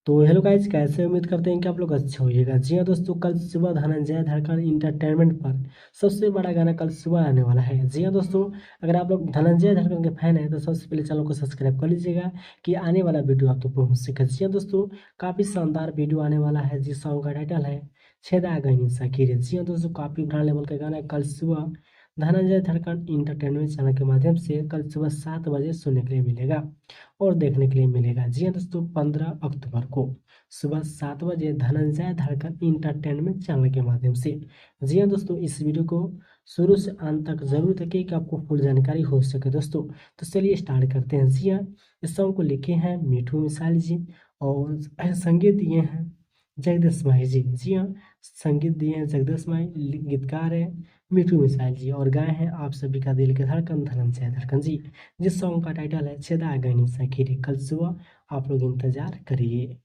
तो hello guys, कैसे उम्मीद करते हैं कि आप लोग अच्छे होइएगा। जी हाँ दोस्तों, कल सुबह धनंजय धड़कन इंटरटेनमेंट पर सबसे बड़ा गाना कल सुबह आने वाला है। जी हाँ दोस्तों, अगर आप लोग धनंजय धड़कन के फैन हैं तो सबसे पहले चैनल को सब्सक्राइब कर लीजिएगा कि आने वाला वीडियो आप तक पहुँच सके। जी हाँ दोस्तों, काफ़ी शानदार वीडियो आने वाला है जिस सॉन्ग का टाइटल है छेदा गईनी सकीरे। जी हाँ दोस्तों, काफ़ी ब्रांड लेवल का गाना है। कल सुबह धनंजय धड़कन इंटरटेनमेंट चैनल के माध्यम से कल सुबह 7 बजे सुनने के लिए मिलेगा और देखने के लिए मिलेगा। जी हाँ दोस्तों, 15 अक्टूबर को सुबह 7 बजे धनंजय धड़कन इंटरटेनमेंट चैनल के माध्यम से। जी हाँ दोस्तों, इस वीडियो को शुरू से अंत तक जरूर देखिए कि आपको फुल जानकारी हो सके दोस्तों। तो चलिए स्टार्ट करते हैं। जी हाँ, इस सॉन्ग को लिखे हैं मिठू मिसाइल जी और संगीत दिए हैं जगदीश माही जी। जी हाँ, संगीत दिए हैं जगदीश माही, गीतकार है मिठू मिसाइल जी और गाए हैं आप सभी का दिल के धड़कन धनंजय धड़कन जी। जिस सॉन्ग का टाइटल है छेदा गईनी सखीरे। कल सुबह आप लोग इंतजार करिए।